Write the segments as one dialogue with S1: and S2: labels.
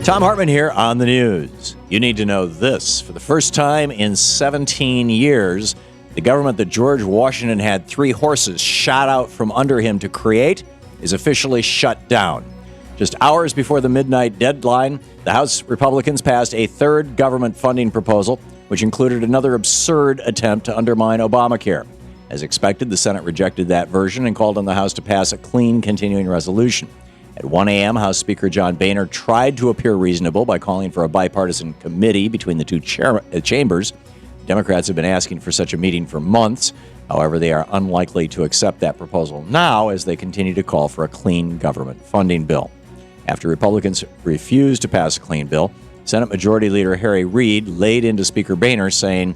S1: Thom Hartmann here on the news. You need to know this. For the first time in 17 years, the government that George Washington had 3 horses shot out from under him to create is officially shut down. Just hours before the midnight deadline, the House Republicans passed a third government funding proposal, which included another absurd attempt to undermine Obamacare. As expected, the Senate rejected that version and called on the House to pass a clean continuing resolution. At 1 a.m., House Speaker John Boehner tried to appear reasonable by calling for a bipartisan committee between the two chambers. Democrats have been asking for such a meeting for months. However, they are unlikely to accept that proposal now as they continue to call for a clean government funding bill. After Republicans refused to pass a clean bill, Senate Majority Leader Harry Reid laid into Speaker Boehner saying,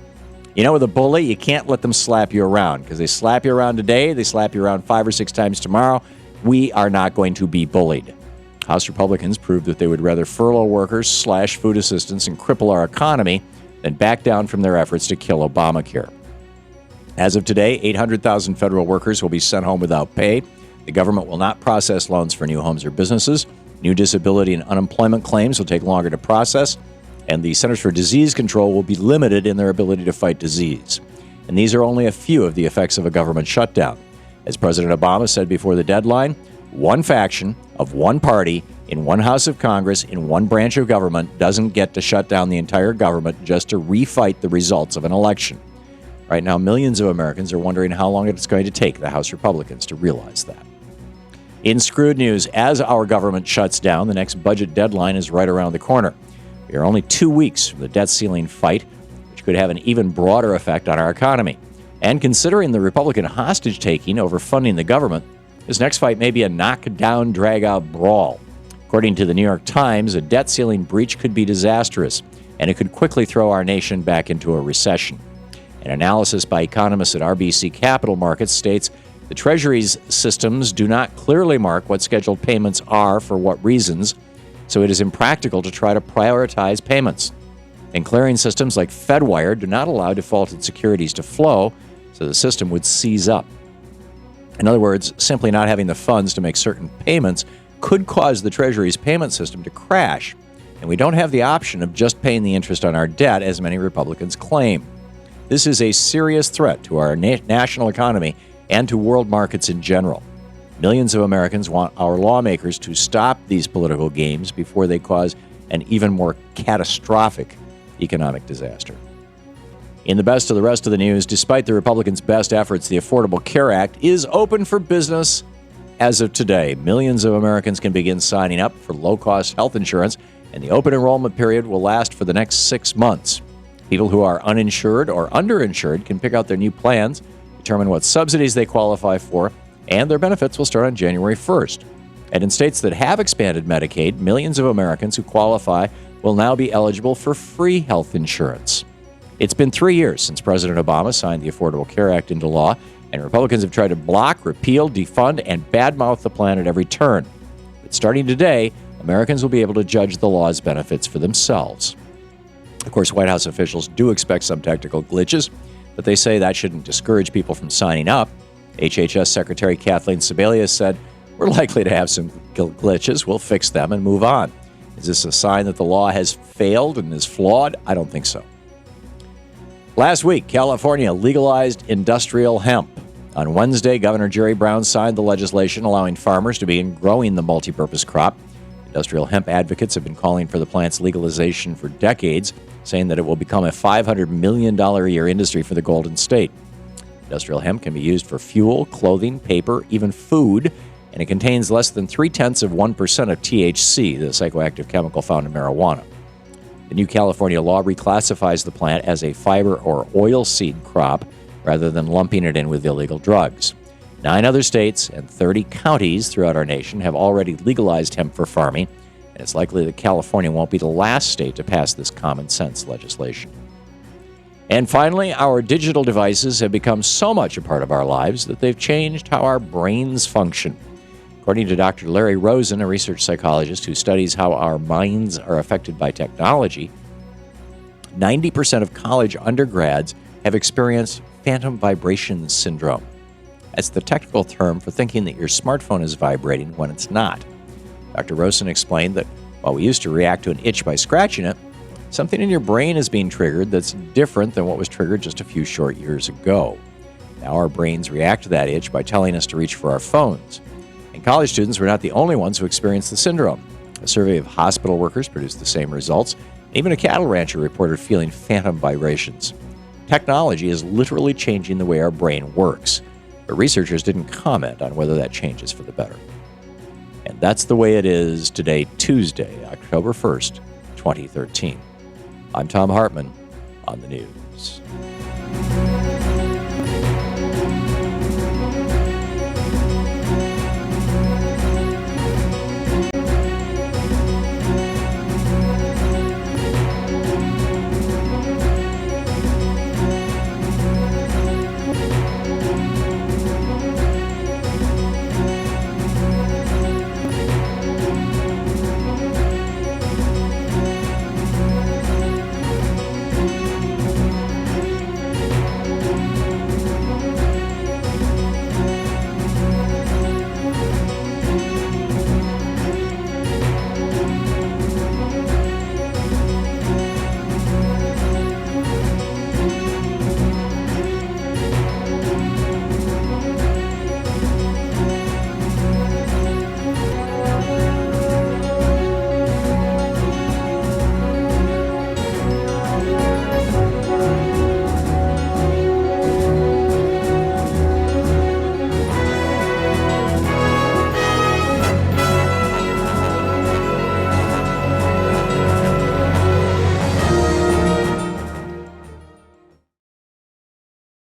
S1: "You know, with a bully, you can't let them slap you around, because they slap you around today, they slap you around 5 or 6 times tomorrow. We are not going to be bullied." House Republicans proved that they would rather furlough workers, slash food assistance, and cripple our economy than back down from their efforts to kill Obamacare. As of today, 800,000 federal workers will be sent home without pay. The government will not process loans for new homes or businesses. New disability and unemployment claims will take longer to process, and the Centers for Disease Control will be limited in their ability to fight disease. And these are only a few of the effects of a government shutdown. As President Obama said before the deadline, one faction of one party in one House of Congress in one branch of government doesn't get to shut down the entire government just to refight the results of an election. Right now, millions of Americans are wondering how long it's going to take the House Republicans to realize that. In Screwed news, as our government shuts down, the next budget deadline is right around the corner. We are only 2 weeks from the debt ceiling fight, which could have an even broader effect on our economy. And considering the Republican hostage-taking over funding the government, this next fight may be a knock-down, drag-out brawl. According to the New York Times, a debt ceiling breach could be disastrous, and it could quickly throw our nation back into a recession. An analysis by economists at RBC Capital Markets states the Treasury's systems do not clearly mark what scheduled payments are for what reasons, so it is impractical to try to prioritize payments. And clearing systems like FedWire do not allow defaulted securities to flow, so the system would seize up. In other words, simply not having the funds to make certain payments could cause the Treasury's payment system to crash, and we don't have the option of just paying the interest on our debt, as many Republicans claim. This is a serious threat to our national economy and to world markets in general. Millions of Americans want our lawmakers to stop these political games before they cause an even more catastrophic economic disaster. In the best of the rest of the news, despite the Republicans' best efforts, the Affordable Care Act is open for business as of today. Millions of Americans can begin signing up for low-cost health insurance, and the open enrollment period will last for the next 6 months. People who are uninsured or underinsured can pick out their new plans, determine what subsidies they qualify for, and their benefits will start on January 1st. And in states that have expanded Medicaid, millions of Americans who qualify will now be eligible for free health insurance. It's been 3 years since President Obama signed the Affordable Care Act into law, and Republicans have tried to block, repeal, defund, and badmouth the plan at every turn. But starting today, Americans will be able to judge the law's benefits for themselves. Of course, White House officials do expect some technical glitches, but they say that shouldn't discourage people from signing up. HHS Secretary Kathleen Sebelius said, "We're likely to have some glitches. We'll fix them and move on." Is this a sign that the law has failed and is flawed? I don't think so. Last week, California legalized industrial hemp. On Wednesday, Governor Jerry Brown signed the legislation allowing farmers to begin growing the multi-purpose crop. Industrial hemp advocates have been calling for the plant's legalization for decades, saying that it will become a $500 million a year industry for the Golden State. Industrial hemp can be used for fuel, clothing, paper, even food, and it contains less than 0.3% of THC, the psychoactive chemical found in marijuana. The new California law reclassifies the plant as a fiber or oilseed crop rather than lumping it in with illegal drugs. 9 other states and 30 counties throughout our nation have already legalized hemp for farming, and it's likely that California won't be the last state to pass this common sense legislation. And finally, our digital devices have become so much a part of our lives that they've changed how our brains function. According to Dr. Larry Rosen, a research psychologist who studies how our minds are affected by technology, 90% of college undergrads have experienced phantom vibration syndrome. That's the technical term for thinking that your smartphone is vibrating when it's not. Dr. Rosen explained that While we used to react to an itch by scratching it, something in your brain is being triggered that's different than what was triggered just a few short years ago. Now our brains react to that itch by telling us to reach for our phones. And college students were not the only ones who experienced the syndrome. A survey of hospital workers produced the same results. Even a cattle rancher reported feeling phantom vibrations. Technology is literally changing the way our brain works, but researchers didn't comment on whether that change is for the better. And that's the way it is today, Tuesday, October 1st, 2013. I'm Thom Hartmann on the news.